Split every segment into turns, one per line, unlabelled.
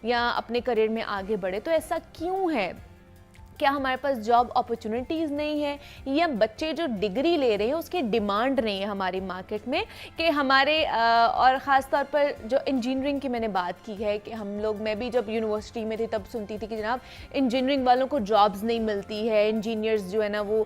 या अपने करियर में आगे बढ़े, तो ऐसा क्यों है? क्या हमारे पास जॉब अपॉर्चुनिटीज़ नहीं है, या बच्चे जो डिग्री ले रहे हैं उसकी डिमांड नहीं है हमारी मार्केट में? कि हमारे और ख़ास तौर पर जो इंजीनियरिंग की मैंने बात की है कि हम लोग, मैं भी जब यूनिवर्सिटी में थी तब सुनती थी कि जनाब इंजीनियरिंग वालों को जॉब्स नहीं मिलती है, इंजीनियर्स जो है ना वो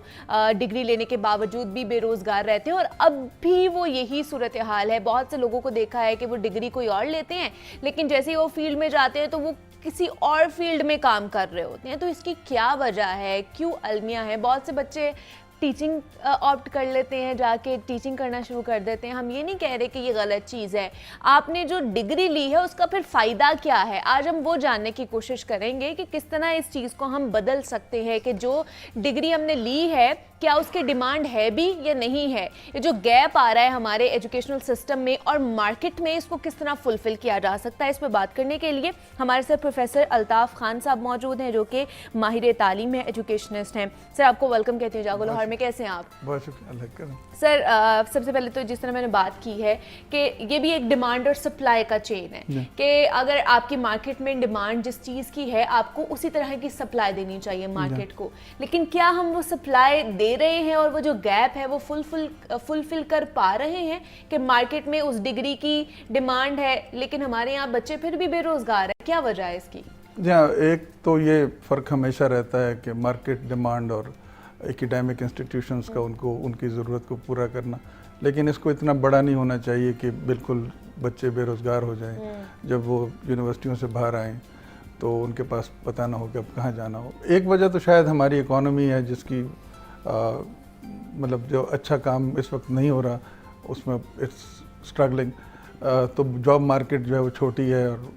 डिग्री लेने के बावजूद भी बेरोज़गार रहते हैं, और अब भी वो यही सूरत हाल है। बहुत से लोगों को देखा है कि वो डिग्री कोई और लेते हैं, लेकिन जैसे ही वो फील्ड में जाते हैं तो वो किसी और फील्ड में काम कर रहे होते हैं। तो इसकी क्या वजह है, क्यों अलमिया है? बहुत से बच्चे टीचिंग ऑप्ट कर लेते हैं, जाके टीचिंग करना शुरू कर देते हैं। हम ये नहीं कह रहे कि ये गलत चीज़ है, आपने जो डिग्री ली है उसका फिर फ़ायदा क्या है? आज हम वो जानने की कोशिश करेंगे कि किस तरह इस चीज़ को हम बदल सकते हैं कि जो डिग्री हमने ली है क्या उसकी डिमांड है भी या नहीं है। ये जो गैप आ रहा है हमारे एजुकेशनल सिस्टम में और मार्केट में, इसको किस तरह फुलफिल किया जा सकता है, इस पर बात करने के लिए हमारे साथ प्रोफेसर अल्ताफ़ खान साहब मौजूद हैं, जो कि माहिर तालीम है, एजुकेशनिस्ट हैं। सर आपको वेलकम कहती हूँ जागो लाहौर में। कैसे हैं आप?
बहुत शुक्रिया
सर। सबसे पहले तो जिस तरह मैंने बात की है कि ये भी एक डिमांड और सप्लाई का चेन है कि अगर आपकी मार्केट में डिमांड जिस चीज़ की है, आपको उसी तरह की सप्लाई देनी चाहिए मार्केट को। लेकिन क्या हम वो सप्लाई दे रहे हैं और वो जो गैप है वो फुलफिल कर पा रहे हैं कि मार्केट में उस डिग्री की डिमांड है लेकिन हमारे यहाँ बच्चे फिर भी बेरोजगार है? क्या वजह है इसकी?
जी हाँ, एक तो ये फ़र्क हमेशा रहता है कि मार्केट डिमांड और एकेडमिक इंस्टीट्यूशंस का उनकी ज़रूरत को पूरा करना, लेकिन इसको इतना बड़ा नहीं होना चाहिए कि बिल्कुल बच्चे बेरोज़गार हो जाएं। जब वो यूनिवर्सिटियों से बाहर आएँ तो उनके पास पता ना हो कि अब कहाँ जाना हो। एक वजह तो शायद हमारी इकॉनमी है, जिसकी मतलब जो अच्छा काम इस वक्त नहीं हो रहा उसमें इट्स स्ट्रगलिंग। तो जॉब मार्केट जो है वो छोटी है और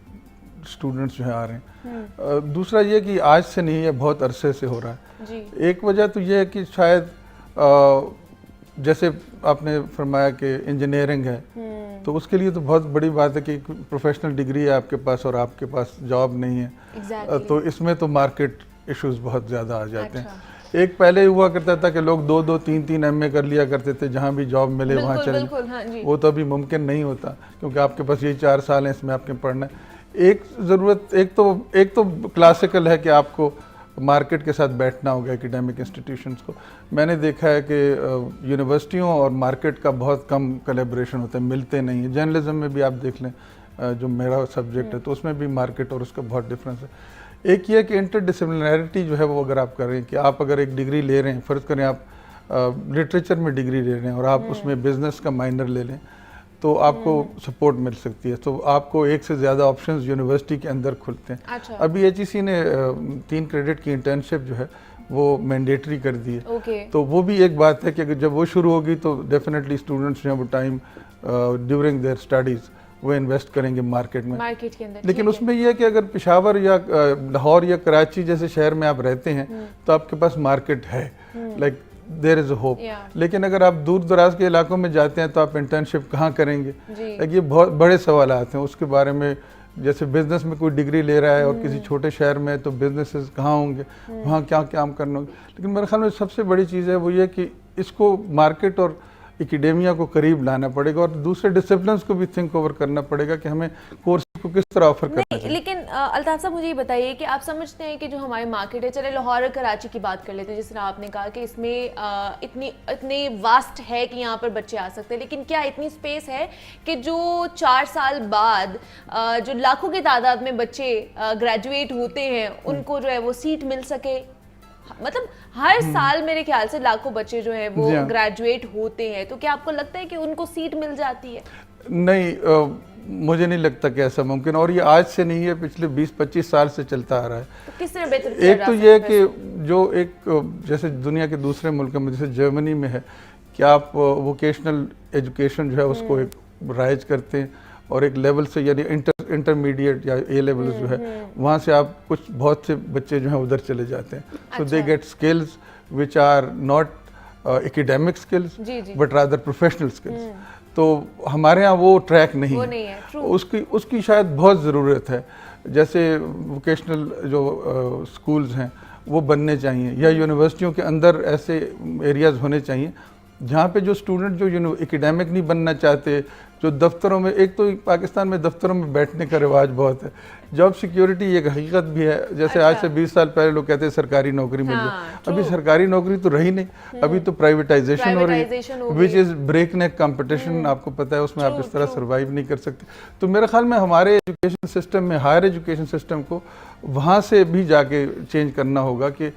स्टूडेंट्स जो है आ रहे हैं। दूसरा ये कि आज से नहीं है, बहुत अरसे से हो रहा है
जी।
एक वजह तो ये है कि शायद जैसे आपने फरमाया कि इंजीनियरिंग है, तो उसके लिए तो बहुत बड़ी बात है कि प्रोफेशनल डिग्री है आपके पास और आपके पास जॉब नहीं है।
exactly.
तो इसमें तो मार्केट इश्यूज बहुत ज़्यादा आ जाते हैं। एक पहले हुआ करता था कि लोग 2-2, 3-3 MA कर लिया करते थे, जहाँ भी जॉब मिले वहाँ चले।
हाँ जी।
वो तो अभी मुमकिन नहीं होता क्योंकि आपके पास यही 4 साल हैं, इसमें आपने पढ़ना है। एक तो क्लासिकल है कि आपको मार्केट के साथ बैठना होगा एकेडमिक इंस्टीट्यूशंस को। मैंने देखा है कि यूनिवर्सिटियों और मार्केट का बहुत कम कोलैबोरेशन होता है, मिलते नहीं है। जर्नलिज्म में भी आप देख लें, जो मेरा सब्जेक्ट है, तो उसमें भी मार्केट और उसका बहुत डिफरेंस है। एक ये कि इंटरडिसिप्लिनैरिटी जो है वो अगर आप कर रहे हैं कि आप अगर एक डिग्री ले रहे हैं, फ़र्ज़ करें आप लिटरेचर में डिग्री ले रहे हैं और आप उसमें बिज़नेस का माइनर ले लें, तो आपको सपोर्ट मिल सकती है। तो आपको एक से ज़्यादा ऑप्शंस यूनिवर्सिटी के अंदर खुलते हैं।
अच्छा।
अभी HEC ने 3 क्रेडिट की इंटर्नशिप जो है वो मैंडेटरी कर दी है। तो वो भी एक बात है कि अगर जब वो शुरू होगी तो डेफिनेटली स्टूडेंट्स जो है वो टाइम ड्यूरिंग देयर स्टडीज़ वो इन्वेस्ट करेंगे मार्केट के अंदर। लेकिन उसमें यह है कि अगर पेशावर या लाहौर या कराची जैसे शहर में आप रहते हैं तो आपके पास मार्केट है, like there is a hope. लेकिन अगर आप दूर दराज के इलाकों में जाते हैं तो आप इंटर्नशिप कहाँ करेंगे? ये बहुत बड़े सवाल आते हैं उसके बारे में। जैसे बिजनेस में कोई डिग्री ले रहा है और किसी छोटे शहर में, तो बिजनेसेस कहाँ होंगे, वहाँ क्या काम करना होगा। लेकिन मेरे ख्याल में सबसे बड़ी चीज़ है वो ये कि इसको मार्केट और एकेडेमिया को करीब लाना पड़ेगा और दूसरे डिसिप्लिन्स को भी थिंक ओवर करना पड़ेगा कि हमें कोर्स को किस तरह ऑफर करना चाहिए।
लेकिन अल्ताफ साहब मुझे ये बताइए कि आप समझते हैं कि जो हमारी मार्केट है, चले लाहौर और कराची की बात कर लेते हैं, जिस तरह आपने कहा कि इसमें इतनी वास्ट है कि यहाँ पर बच्चे आ सकते हैं, लेकिन क्या इतनी स्पेस है कि जो 4 साल बाद जो लाखों की तादाद में बच्चे ग्रेजुएट होते हैं उनको जो है वो सीट मिल सके? मतलब हर साल मेरे ख्याल से लाखों बच्चे जो हैं वो ग्रेजुएट होते हैं, तो क्या आपको लगता है कि उनको सीट मिल जाती है?
नहीं, मुझे नहीं लगता कि ऐसा मुमकिन, और ये आज से नहीं है, पिछले 20-25 साल से चलता आ रहा है।
तो किस तरह बेहतर?
एक तो ये कि जो एक जैसे दुनिया के दूसरे मुल्कों में जैसे जर्मनी में है कि आप वोकेशनल एजुकेशन जो है उसको एक राइज करते हैं और एक लेवल से, यानी इंटरमीडिएट या A लेवल जो है वहाँ से आप बहुत से बच्चे जो हैं उधर चले जाते हैं। So they get skills which are not academic skills but rather professional skills. तो हमारे यहाँ वो ट्रैक नहीं है। उसकी शायद बहुत ज़रूरत है। जैसे वोकेशनल जो स्कूल्स हैं वो बनने चाहिए, या यूनिवर्सिटियों के अंदर ऐसे एरियाज़ होने चाहिए जहाँ पे जो स्टूडेंट जो एकेडमिक नहीं बनना चाहते, जो दफ्तरों में, एक तो पाकिस्तान में दफ्तरों में बैठने का रिवाज बहुत है, जॉब सिक्योरिटी एक हकीकत भी है। जैसे आज से 20 साल पहले लोग कहते हैं सरकारी नौकरी मिल जाए, अभी सरकारी नौकरी तो रही नहीं, अभी तो प्राइवेटाइजेशन हो रही है, which is breakneck competition. आपको पता है उसमें आप इस तरह सर्वाइव नहीं कर सकते। तो मेरे ख्याल में हमारे एजुकेशन सिस्टम में, हायर एजुकेशन सिस्टम को वहाँ से भी जाके चेंज करना होगा कि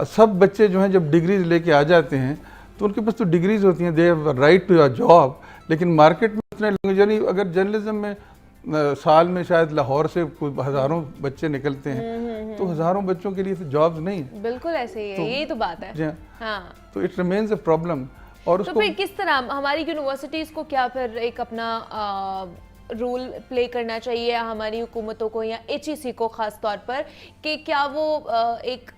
सब बच्चे जो हैं जब डिग्रीज लेके आ जाते हैं तो उनके पास तो डिग्रीज होती हैं, they have right to a job, लेकिन मार्केट में उतने लोग, यानी अगर जर्नलिज्म में साल में शायद लाहौर से हज़ारों बच्चे निकलते हैं, तो हज़ारों बच्चों के लिए तो जॉब्स नहीं है।
बिल्कुल ऐसे ही है, यही तो बात है। हाँ,
तो इट रिमेन्स अ प्रॉब्लम। और
तो फिर किस तरह हमारी यूनिवर्सिटीज़ को क्या फिर एक अपना रोल प्ले करना चाहिए, हमारी हुकूमतों को या HEC को ख़ास तौर पर, कि क्या वो एक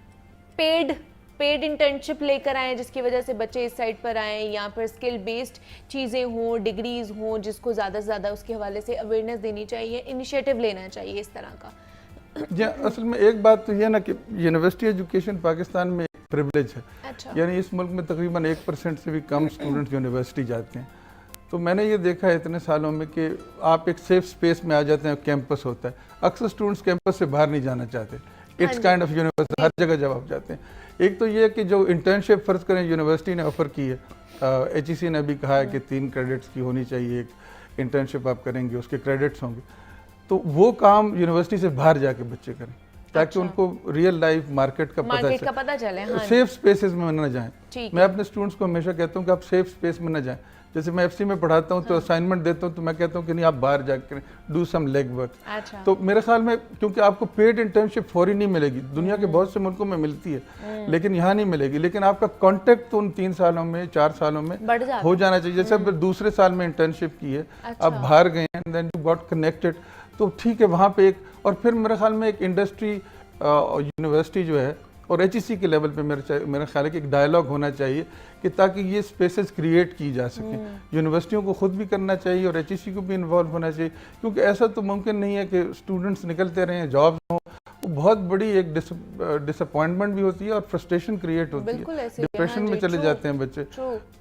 पेड इंटर्नशिप लेकर आएँ जिसकी वजह से बच्चे इस साइड पर आएँ, या फिर स्किल बेस्ड चीज़ें हों, डिग्रीज हों, जिसको ज़्यादा से ज़्यादा उसके हवाले से अवेयरनेस देनी चाहिए, इनिशिएटिव लेना चाहिए इस तरह का।
जी, असल में एक बात तो ये ना कि यूनिवर्सिटी एजुकेशन पाकिस्तान में एक प्रिविलेज है।
अच्छा।
यानी इस मुल्क में तकरीबन 1% से भी कम स्टूडेंट यूनिवर्सिटी जाते हैं। तो मैंने ये देखा है इतने सालों में कि आप एक सेफ स्पेस में आ जाते हैं, कैंपस होता है, अक्सर स्टूडेंट्स कैंपस से बाहर नहीं जाना चाहते। इट्स काइंड ऑफ यूनिवर्सिटी, हर जगह जब आप जाते हैं। एक तो ये कि जो इंटर्नशिप फ़र्ज़ करें यूनिवर्सिटी ने ऑफ़र की है, HEC ने भी कहा है कि 3 क्रेडिट्स की होनी चाहिए, एक इंटर्नशिप आप करेंगे उसके क्रेडिट्स होंगे, तो वो काम यूनिवर्सिटी से बाहर जाके बच्चे करें ताकि उनको रियल लाइफ मार्केट का पता चले। हाँ, सेफ स्पेसेस में न जाएं। मैं अपने स्टूडेंट्स को हमेशा कहता हूँ कि आप सेफ स्पेस में न जाएं। जैसे मैं FC में पढ़ाता हूँ तो असाइनमेंट देता हूँ तो मैं कहता हूँ कि नहीं आप बाहर जाकर डू सम लेग वर्क। तो मेरे ख्याल में क्योंकि आपको पेड इंटर्नशिप फौरी नहीं मिलेगी, दुनिया के बहुत से मुल्कों में मिलती है लेकिन यहाँ नहीं मिलेगी, लेकिन आपका कॉन्टेक्ट तो उन 3 सालों में 4 सालों में हो जाना चाहिए। जैसे अब दूसरे साल में इंटर्नशिप की है, आप बाहर गए हैं, देन यू गॉट कनेक्टेड, तो ठीक है वहाँ पे एक, और फिर मेरे ख्याल में एक इंडस्ट्री यूनिवर्सिटी जो है और HEC के लेवल पे मेरा ख्याल है कि एक डायलॉग होना चाहिए कि ताकि ये स्पेसेस क्रिएट की जा सकें। यूनिवर्सिटियों को खुद भी करना चाहिए और HEC को भी इन्वॉल्व होना चाहिए, क्योंकि ऐसा तो मुमकिन नहीं है कि स्टूडेंट्स निकलते रहें, जॉब्स हों, वो बहुत बड़ी एक डिसअपॉइंटमेंट भी होती है और फ्रस्ट्रेशन क्रिएट होती है, डिप्रेशन में चले जाते हैं बच्चे।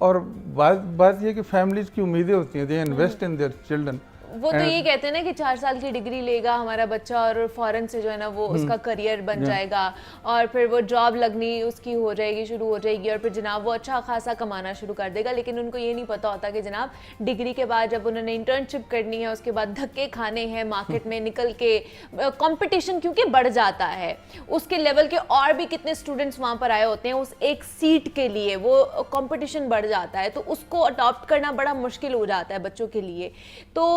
और बात ये कि फैमिलीज की उम्मीदें होती हैं, they invest in their children.
वो तो ये कहते हैं ना कि 4 साल की डिग्री लेगा हमारा बच्चा और फॉरेन से जो है ना वो उसका करियर बन जाएगा और फिर वो जॉब लगनी उसकी शुरू हो जाएगी और फिर जनाब वो अच्छा खासा कमाना शुरू कर देगा। लेकिन उनको ये नहीं पता होता कि जनाब डिग्री के बाद जब उन्होंने इंटर्नशिप करनी है, उसके बाद धक्के खाने हैं मार्केट में निकल के, कंपटीशन क्योंकि बढ़ जाता है, उसके लेवल के और भी कितने स्टूडेंट्स वहाँ पर आए होते हैं उस एक सीट के लिए, वो कंपटीशन बढ़ जाता है, तो उसको अडॉप्ट करना बड़ा मुश्किल हो जाता है बच्चों के लिए। तो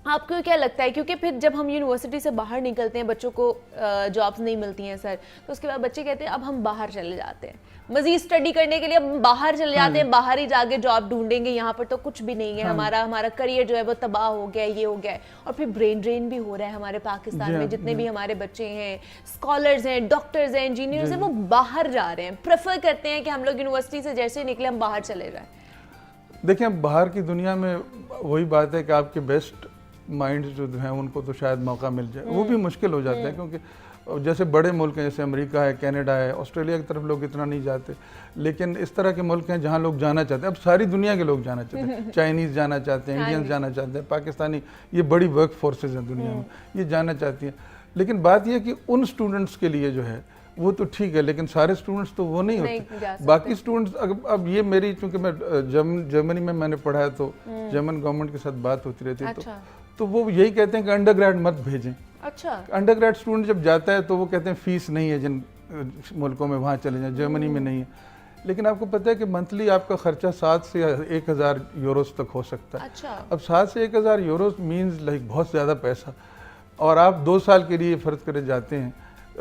आपको क्या लगता है, क्योंकि फिर जब हम यूनिवर्सिटी से बाहर निकलते हैं, बच्चों को जॉब्स नहीं मिलती हैं सर, तो उसके बाद बच्चे कहते हैं अब हम बाहर चले जाते हैं मज़ीद स्टडी करने के लिए, हम बाहर चले जाते हैं, बाहर ही जाके जॉब ढूंढेंगे, यहाँ पर तो कुछ भी नहीं है, हमारा करियर जो है वो तबाह हो गया, ये हो गया है। और फिर ब्रेन ड्रेन भी हो रहा है हमारे पाकिस्तान में, जितने भी हमारे बच्चे हैं, स्कॉलर्स हैं, डॉक्टर्स हैं, इंजीनियर्स हैं, वो बाहर जा रहे हैं, प्रेफर करते हैं कि हम लोग यूनिवर्सिटी से जैसे निकले हम बाहर चले जाएँ।
देखिए बाहर की दुनिया में वही बात है कि आपके बेस्ट माइंड्स जो हैं उनको तो शायद मौका मिल जाए, वो भी मुश्किल हो जाता है, क्योंकि जैसे बड़े मुल्क हैं जैसे अमेरिका है, कनाडा है, ऑस्ट्रेलिया की तरफ लोग इतना नहीं जाते, लेकिन इस तरह के मुल्क हैं जहाँ लोग जाना चाहते हैं, अब सारी दुनिया के लोग जाना चाहते हैं, चाइनीज़ जाना चाहते हैं, इंडियंस जाना चाहते हैं, पाकिस्तानी, ये बड़ी वर्क फोर्सेज हैं दुनिया में, ये जाना चाहती हैं। लेकिन बात यह कि उन स्टूडेंट्स के लिए जो है वो तो ठीक है, लेकिन सारे स्टूडेंट्स तो वो नहीं होते। बाकी स्टूडेंट्स अब ये मेरी, चूंकि मैं जर्मनी में मैंने पढ़ा है तो जर्मन गवर्नमेंट के साथ बात होती रहती है, तो वो यही कहते हैं कि अंडर ग्रेड मत भेजें। अच्छा। अंडर ग्रेड स्टूडेंट जब जाता है तो वो कहते हैं फीस नहीं है जिन मुल्कों में, वहाँ चले जाएं, जर्मनी में नहीं है। लेकिन आपको पता है कि मंथली आपका खर्चा 7 से 1000 यूरोस तक हो सकता है। अच्छा। अब 7 से 1000 यूरोस मीन्स लाइक बहुत ज़्यादा पैसा, और आप 2 साल के लिए फ़र्ज करे जाते हैं,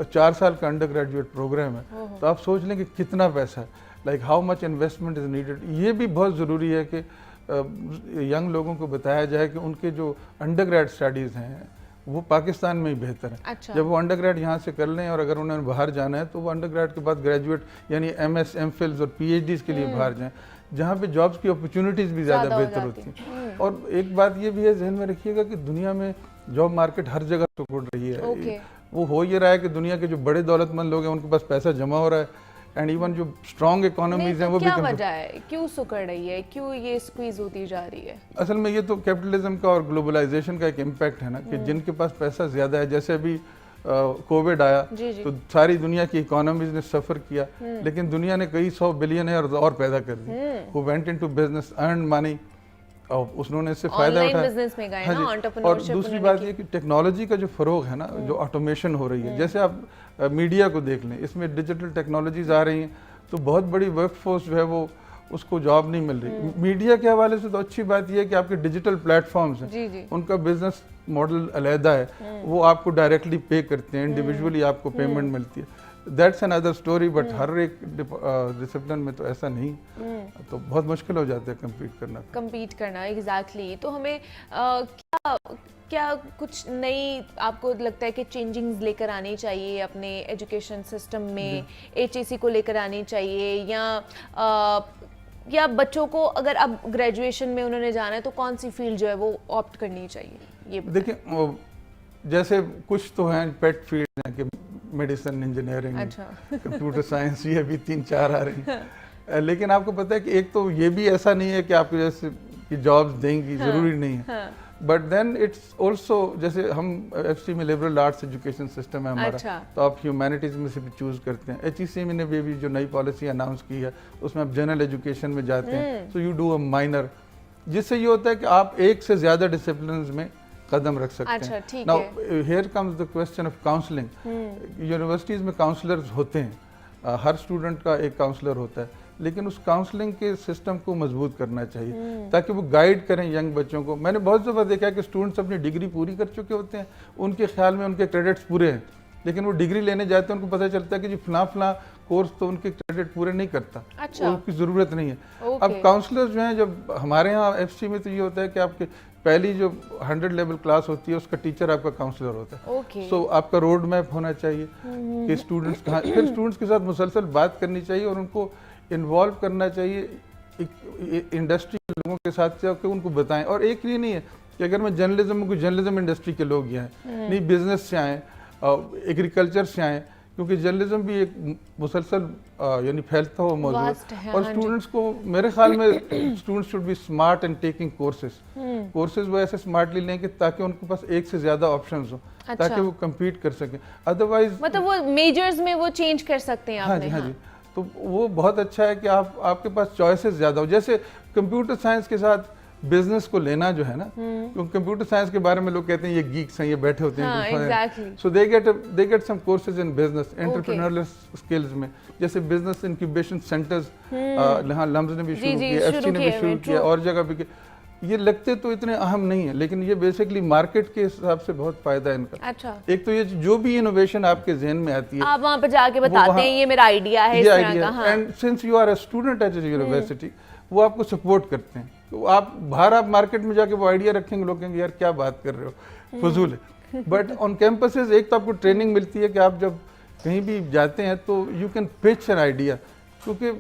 4 साल का अंडर ग्रेजुएट प्रोग्राम है, तो आप सोच लें कि कितना पैसा है, like how much investment is needed. ये भी बहुत ज़रूरी है कि यंग लोगों को बताया जाए कि उनके जो अंडर ग्रेड स्टडीज़ हैं वो पाकिस्तान में ही बेहतर है। अच्छा। जब वो अंडर ग्रेड यहाँ से कर लें और अगर उन्हें बाहर जाना है तो वो अंडर ग्रेड के बाद ग्रेजुएट यानी MS, MPhils और PhDs के लिए बाहर जाएं, जहाँ पे जॉब्स की अपॉर्चुनिटीज़ भी ज़्यादा बेहतर होती हैं। और एक बात ये भी है, जहन में रखिएगा कि दुनिया में जॉब मार्केट हर जगह सिकुड़ रही है। वो हो ये रहा है कि दुनिया के जो बड़े दौलतमंद लोग हैं उनके पास पैसा जमा हो रहा है, एंड इवन जो स्ट्रॉन्ग इकोनॉमीज हैं वो भी
क्या वजह है, क्यों सिकुड़ रही है, क्यों ये स्क्वीज होती जा रही है?
असल में ये तो कैपिटलिज्म का और ग्लोबलाइजेशन का एक इम्पैक्ट है ना, कि जिनके पास पैसा ज़्यादा है, जैसे अभी कोविड आया तो सारी दुनिया की इकोनॉमीज ने सफ़र किया, लेकिन दुनिया ने कई 100 बिलियनर और पैदा कर दिए, who went into business, earn money, और उन्होंने इससे फायदा उठाया।
बिजनेस में गए
हाँ
ना,
और दूसरी बात ये कि टेक्नोलॉजी का जो फ़रोग है ना, जो ऑटोमेशन हो रही है, जैसे आप मीडिया को देख लें, इसमें डिजिटल टेक्नोलॉजीज आ रही हैं, तो बहुत बड़ी वर्कफोर्स जो है वो उसको जॉब नहीं मिल रही। मीडिया के हवाले से तो अच्छी बात यह है कि आपके डिजिटल प्लेटफॉर्म्स हैं, उनका बिजनेस मॉडल अलहदा है, वो आपको डायरेक्टली पे करते हैं, इंडिविजुअली आपको पेमेंट मिलती है, दैट्स अनदर स्टोरी। बट हर एक डिसिप्लिन में तो ऐसा नहीं, तो बहुत मुश्किल हो जाता है कम्पीट करना।
एग्जैक्टली। तो हमें क्या कुछ नई आपको लगता है कि चेंजिंग्स लेकर आनी चाहिए अपने एजुकेशन सिस्टम में, HEC को लेकर आनी चाहिए, या बच्चों को अगर अब ग्रेजुएशन में उन्होंने जाना है तो कौन सी फील्ड जो है वो ऑप्ट करनी चाहिए? ये
देखिए, जैसे कुछ तो हैं पेट फील्ड हैं कि मेडिसिन, इंजीनियरिंग, कंप्यूटर साइंस, ये भी 3-4 आ रही हैं। लेकिन आपको पता है कि एक तो ये भी ऐसा नहीं है कि आपको जैसे कि जॉब्स देंगी, ज़रूरी नहीं है, बट देन इट्स ऑल्सो, जैसे हम FC में लिबरल आर्ट्स एजुकेशन सिस्टम है हमारा, तो आप ह्यूमैनिटीज़ में से भी चूज़ करते हैं। HEC में ने भी जो नई पॉलिसी अनाउंस की है उसमें आप जनरल एजुकेशन में जाते हैं, so you do a minor, जिससे ये होता है कि आप एक से ज़्यादा डिसिप्लिन में कदम रख सकते हैं। Now here comes the question of counselling. Universities में काउंसलर्स होते हैं, हर स्टूडेंट का एक काउंसलर होता है, लेकिन उस काउंसलिंग के सिस्टम को मजबूत करना चाहिए ताकि वो गाइड करें यंग बच्चों को। मैंने बहुत दफ़ा देखा है कि स्टूडेंट्स अपनी डिग्री पूरी कर चुके होते हैं, उनके ख्याल में उनके क्रेडिट्स पूरे हैं, लेकिन वो डिग्री लेने जाते हैं, उनको पता चलता है कि जी फलां कोर्स तो उनके क्रेडिट पूरे नहीं करता, उनकी ज़रूरत नहीं है। अब काउंसलर जो हैं, जब हमारे यहाँ FC में तो ये होता है कि आपके पहली जो 100 लेवल क्लास होती है उसका टीचर आपका काउंसलर होता है। सो आपका रोड मैप होना चाहिए कि स्टूडेंट्स कहाँ, फिर स्टूडेंट्स के साथ मुसलसल बात करनी चाहिए और उनको इन्वॉल्व करना चाहिए इंडस्ट्री के लोगों के साथ, कि उनको बताएं। और एक ये नहीं है कि अगर मैं जर्नलिज्म में, कोई जर्नलिज्म इंडस्ट्री के लोग ही आए, नहीं बिजनेस से आए, एग्रीकल्चर से आए, क्योंकि जर्नलिज्म भी एक मुसलसल यानी फैलता हुआ मौजूद है। और स्टूडेंट्स को, मेरे ख्याल में students should be smart in taking courses वो ऐसे स्मार्टली लें कि ताकि उनके पास एक से ज़्यादा ऑप्शंस हो, ताकि वो कम्पीट कर सकें। अदरवाइज
मतलब वो मेजर्स में वो चेंज कर सकते हैं।
हाँ जी, तो वो बहुत अच्छा है कि आपके पास चॉइसेस ज़्यादा हो। जैसे कंप्यूटर साइंस के साथ बिजनेस को लेना जो है ना, क्योंकि कंप्यूटर साइंस के बारे में लोग कहते हैं ये गीक्स हैं, ये बैठे होते हैं, so they get some courses in business, entrepreneurial skills में, जैसे बिजनेस इंक्यूबेशन सेंटर्स, यहाँ लम्स ने भी शुरू किया, FC ने भी शुरू किया, और जगह भी किया। ये लगते तो इतने अहम नहीं है, लेकिन ये बेसिकली मार्केट के हिसाब से बहुत फायदा है इनका। एक तो ये जो भी इनोवेशन आपके जहन में आती है,
आप वहाँ पर जाके बताते हैं ये मेरा आइडिया है, इस तरह का।
And since you are a student at university, वो आपको सपोर्ट करते हैं। तो आप बाहर, आप मार्केट में जाके वो आइडिया रखेंगे, लोग कहेंगे यार क्या बात कर रहे हो, फजूल है। बट ऑन कैंपसेस एक तो आपको ट्रेनिंग मिलती है कि आप जब कहीं भी जाते हैं तो you can pitch an idea, क्योंकि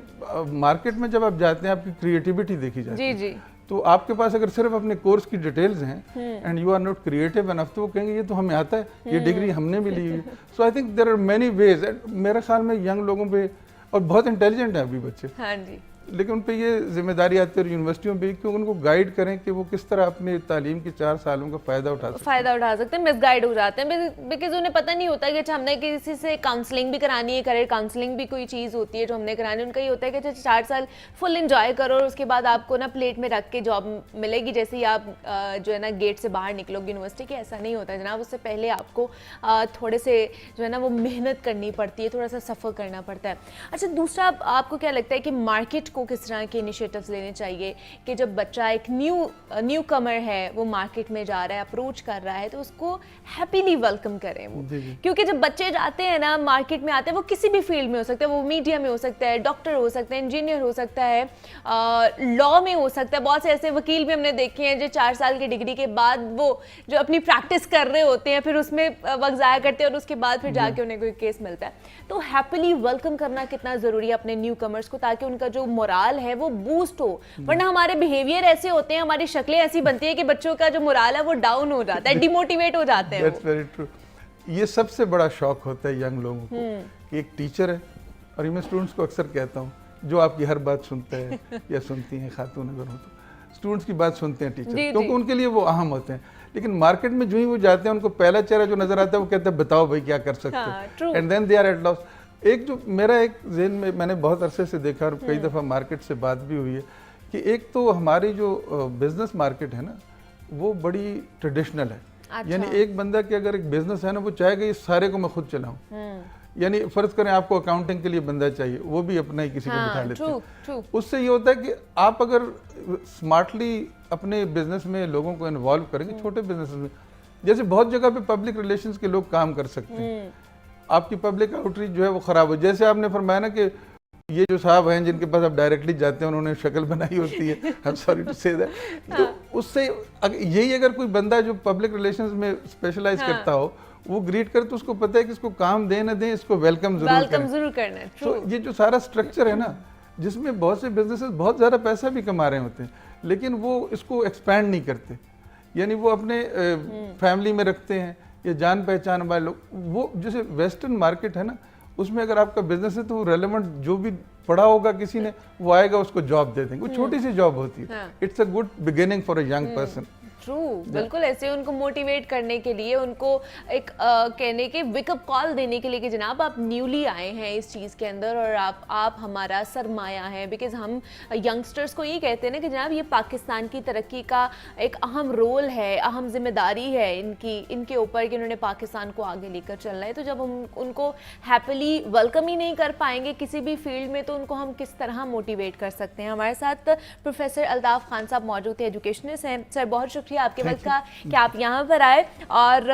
मार्केट में जब आप जाते हैं आपकी क्रिएटिविटी देखी जाती है। जी। तो आपके पास अगर सिर्फ अपने कोर्स की डिटेल्स हैं and you are not creative enough, तो वो कहेंगे ये तो हमें आता है, ये डिग्री हमने भी ली हुई। So I think there are many ways. मेरे ख्याल में यंग लोगों पे, और बहुत इंटेलिजेंट है अभी बच्चे, हाँ जी, लेकिन उन पे ये जिम्मेदारी आती है यूनिवर्सिटियों पे कि उनको गाइड करें कि वो किस तरह अपने तालीम के 4 सालों का फ़ायदा उठा सकते हैं। मिसगाइड हो जाते हैं
बिकॉज उन्हें पता नहीं होता कि अच्छा हमने किसी से काउंसलिंग भी करानी है, करियर काउंसलिंग भी कोई चीज़ होती है जो हमने करानी है। उनका ये होता है कि अच्छा 4 साल फुल इंजॉय करो और उसके बाद आपको ना प्लेट में रख के जॉब मिलेगी जैसे ही आप जो है ना गेट से बाहर निकलोगे यूनिवर्सिटी के। ऐसा नहीं होता है जनाब, उससे पहले आपको थोड़े से जो है ना वो मेहनत करनी पड़ती है, थोड़ा सा सफ़र करना पड़ता है। अच्छा, दूसरा आपको क्या लगता है कि मार्केट को किस तरह के इनिशिएटिव्स लेने चाहिए कि जब बच्चा एक न्यू कमर है, वो मार्केट में जा रहा है, अप्रोच कर रहा है, तो उसको हैप्पीली वेलकम करें वो। क्योंकि जब बच्चे जाते हैं ना मार्केट में आते हैं, वो किसी भी फील्ड में हो सकता है, वो मीडिया में हो सकता है, डॉक्टर हो सकता है, इंजीनियर हो सकता है, लॉ में हो सकता है। बहुत से ऐसे वकील भी हमने देखे हैं जो 4 साल की डिग्री के बाद वो जो अपनी प्रैक्टिस कर रहे होते हैं, फिर उसमें वक्त ज़ाया करते हैं और उसके बाद फिर जाके उन्हें कोई केस मिलता है। तो हैप्पीली वेलकम करना कितना ज़रूरी है अपने न्यू कमर्स को, ताकि उनका जो मोराल है वो बूस्ट हो। वरना हमारे बिहेवियर ऐसे होते हैं, हमारी शक्लें ऐसी बनती है कि बच्चों का जो मोराल है वो डाउन हो जाता है, डिमोटिवेट हो जाते हैं। That's very true. ये सबसे बड़ा शौक होता है यंग लोगों को कि एक टीचर है
और ये मैं स्टूडेंट्स को अक्सर कहता हूँ, जो आपकी हर बात सुनते हैं या सुनती हैं, खातून अगर हो तो स्टूडेंट्स की बात सुनते हैं टीचर, क्योंकि उनके लिए वो अहम होते हैं। लेकिन मार्केट में जो ही वो जाते हैं, उनको पहला चेहरा जो नजर आता है वो कहते हैं बताओ भाई क्या कर सकते हो, and then they are at loss. एक जो मेरा एक ज़हन में मैंने बहुत अरसे से देखा और कई दफ़ा मार्केट से बात भी हुई है कि एक तो हमारी जो बिजनेस मार्केट है ना, वो बड़ी ट्रेडिशनल है।
अच्छा।
यानी एक बंदा की अगर एक बिजनेस है ना, वो चाहेगा इस सारे को मैं खुद चलाऊं। यानी फर्ज करें आपको अकाउंटिंग के लिए बंदा चाहिए, वो भी अपना ही किसी को बिठा लेते हैं। उससे ये होता है कि आप अगर स्मार्टली अपने बिजनेस में लोगों को इन्वॉल्व करेंगे, छोटे बिजनेस में जैसे बहुत जगह पे पब्लिक रिलेशंस के लोग काम कर सकते हैं, आपकी पब्लिक आउटरीच जो है वो खराब हो। जैसे आपने फरमाया ना कि ये जो साहब हैं जिनके पास आप डायरेक्टली जाते हैं, उन्होंने शक्ल बनाई होती है, I am sorry to say that, तो उससे यही अगर कोई बंदा जो पब्लिक रिलेशंस में स्पेशलाइज करता हो, वो ग्रीट करे तो उसको पता है कि इसको काम दे ना दें, इसको वेलकम जरूर करना है। तो ये जो सारा स्ट्रक्चर है ना, जिसमें बहुत से बिजनेसेस बहुत ज़्यादा पैसा भी कमा रहे होते हैं, लेकिन वो इसको एक्सपैंड नहीं करते, यानी वो अपने फैमिली में रखते हैं या जान पहचान वाले लोग। वो जैसे वेस्टर्न मार्केट है ना, उसमें अगर आपका बिजनेस है तो रेलेवेंट जो भी पढ़ा होगा किसी ने, वो आएगा उसको जॉब दे देंगे। वो छोटी सी जॉब होती है, it's a good beginning for a young person.
True, बिल्कुल ऐसे उनको मोटिवेट करने के लिए, उनको एक कहने के विकअप कॉल देने के लिए कि जनाब आप न्यूली आए हैं इस चीज़ के अंदर और आप हमारा सरमाया है। बिकॉज हम यंगस्टर्स को ये कहते हैं ना कि जनाब ये पाकिस्तान की तरक्की का एक अहम रोल है, अहम जिम्मेदारी है इनके ऊपर कि उन्होंने पाकिस्तान को आगे लेकर चलना है। तो जब हम उनको हैप्पीली वेलकम ही नहीं कर पाएंगे किसी भी फील्ड में, तो उनको हम किस तरह मोटिवेट कर सकते हैं। हमारे साथ प्रोफेसर अल्ताफ खान साहब मौजूद थे, एजुकेशनिस्ट हैं। सर बहुत शुक्रिया आपके वक्त का कि आप यहाँ पर आए और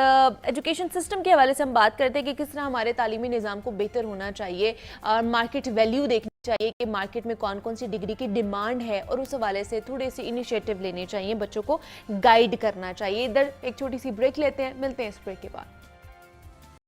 एजुकेशन सिस्टम के हवाले से हम बात करते हैं कि किस तरह हमारे तालीमी निज़ाम को बेहतर होना चाहिए और मार्केट वैल्यू देखनी चाहिए कि मार्केट में कौन कौन सी डिग्री की डिमांड है, और उस हवाले से थोड़े से इनिशिएटिव लेने चाहिए, बच्चों को गाइड करना चाहिए। इधर एक छोटी सी ब्रेक लेते हैं, मिलते हैं इस ब्रेक के बाद।